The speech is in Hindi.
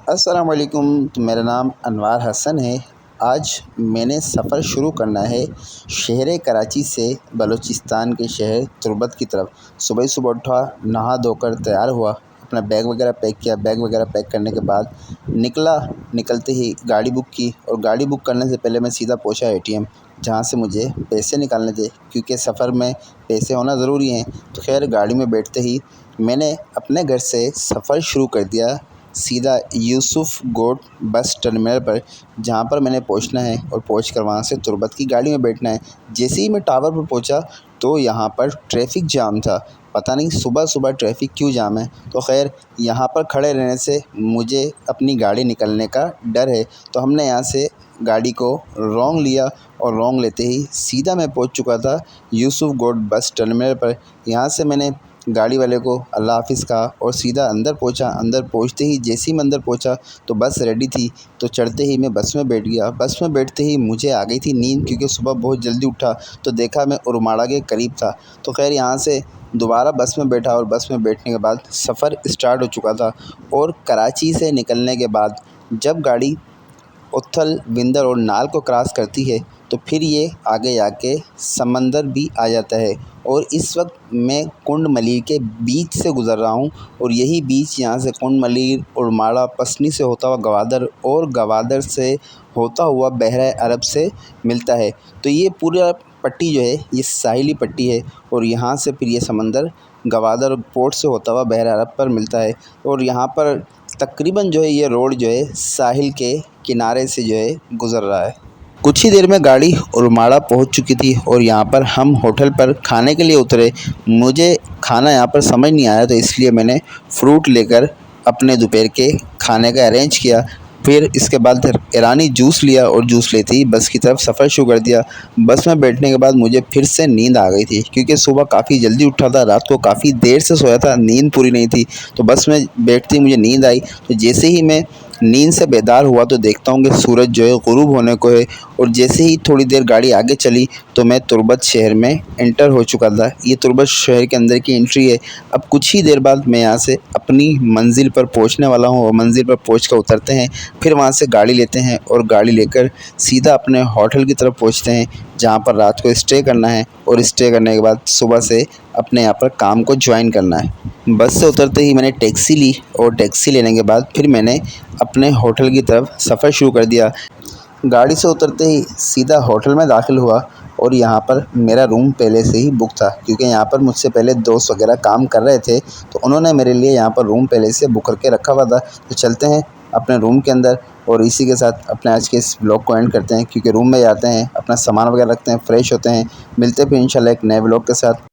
अस्सलाम वालेकुम। तो मेरा नाम अनवार हसन है। आज मैंने सफ़र शुरू करना है शहर कराची से बलूचिस्तान के शहर तुर्बत की तरफ। सुबह ही सुबह उठा, नहा धोकर तैयार हुआ, अपना बैग वगैरह पैक किया। बैग वगैरह पैक करने के बाद निकला। निकलते ही गाड़ी बुक की और गाड़ी बुक करने से पहले मैं सीधा पहुंचा एटीएम, जहां से मुझे पैसे निकालने थे, क्योंकि सफ़र में पैसे होना ज़रूरी हैं। तो खैर गाड़ी में बैठते ही मैंने अपने घर से सफ़र शुरू कर दिया सीधा यूसुफ गोड बस टर्मिनल पर, जहाँ पर मैंने पहुँचना है और पहुँचकर वहाँ से तुर्बत की गाड़ी में बैठना है। जैसे ही मैं टावर पर पहुँचा तो यहाँ पर ट्रैफिक जाम था। पता नहीं सुबह सुबह ट्रैफिक क्यों जाम है। तो खैर यहाँ पर खड़े रहने से मुझे अपनी गाड़ी निकलने का डर है, तो हमने यहाँ से गाड़ी को रोंग लिया और रोंग लेते ही सीधा मैं पहुँच चुका था यूसुफ गोड बस टर्मिनल पर। यहाँ से मैंने गाड़ी वाले को अल्लाह हाफ़िज़ कहा और सीधा अंदर पहुंचा। अंदर पहुंचते ही जैसे ही मैं अंदर पहुंचा तो बस रेडी थी, तो चढ़ते ही मैं बस में बैठ गया। बस में बैठते ही मुझे आ गई थी नींद, क्योंकि सुबह बहुत जल्दी उठा तो देखा मैं उरमाड़ा के करीब था। तो खैर यहाँ से दोबारा बस में बैठा और बस में बैठने के बाद सफ़र स्टार्ट हो चुका था। और कराची से निकलने के बाद जब गाड़ी उथल, विंदर और नाल को क्रॉस करती है तो फिर ये आगे जाके समंदर भी आ जाता है। और इस वक्त मैं कुंड मलीर के बीच से गुज़र रहा हूँ, और यही बीच यहाँ से कुंड मलीर, उरमाड़ा, पसनी से होता हुआ गवादर और गवादर से होता हुआ बहरा अरब से मिलता है। तो ये पूरा पट्टी जो है ये साहिली पट्टी है, और यहाँ से फिर ये समंदर गवादर पोर्ट से होता हुआ बहरा अरब पर मिलता है। और यहाँ पर तकरीबन जो है ये रोड जो है साहिल के किनारे से जो है गुज़र रहा है। कुछ ही देर में गाड़ी उरमाड़ा पहुंच चुकी थी और यहाँ पर हम होटल पर खाने के लिए उतरे। मुझे खाना यहाँ पर समझ नहीं आया, तो इसलिए मैंने फ़्रूट लेकर अपने दोपहर के खाने का अरेंज किया। फिर इसके बाद ईरानी जूस लिया और जूस लेते ही बस की तरफ सफ़र शुरू कर दिया। बस में बैठने के बाद मुझे फिर से नींद आ गई थी, क्योंकि सुबह काफ़ी जल्दी उठा था, रात को काफ़ी देर से सोया था, नींद पूरी नहीं थी। तो बस में बैठते ही मुझे नींद आई। तो जैसे ही मैं नींद से बेदार हुआ तो देखता हूँ कि सूरज जो है ग़ुरूब होने को है। और जैसे ही थोड़ी देर गाड़ी आगे चली तो मैं तुर्बत शहर में एंटर हो चुका था। ये तुर्बत शहर के अंदर की एंट्री है। अब कुछ ही देर बाद मैं यहाँ से अपनी मंजिल पर पहुँचने वाला हूँ, और मंजिल पर पहुँच कर उतरते हैं। फिर वहाँ से गाड़ी लेते हैं और गाड़ी लेकर सीधा अपने होटल की तरफ पहुँचते हैं, जहाँ पर रात को स्टे करना है। और स्टे करने के बाद सुबह से अपने यहाँ पर काम को ज्वाइन करना है। बस से उतरते ही मैंने टैक्सी ली, और टैक्सी लेने के बाद फिर मैंने अपने होटल की तरफ सफ़र शुरू कर दिया। गाड़ी से उतरते ही सीधा होटल में दाखिल हुआ, और यहाँ पर मेरा रूम पहले से ही बुक था, क्योंकि यहाँ पर मुझसे पहले दोस्त वगैरह काम कर रहे थे, तो उन्होंने मेरे लिए यहाँ पर रूम पहले से बुक करके रखा हुआ था। तो चलते हैं अपने रूम के अंदर, और इसी के साथ अपने आज के इस ब्लॉग को एंड करते हैं, क्योंकि रूम में जाते हैं, अपना सामान वगैरह रखते हैं, फ्रेश होते हैं। मिलते हैं फिर इंशाल्लाह एक नए ब्लॉग के साथ।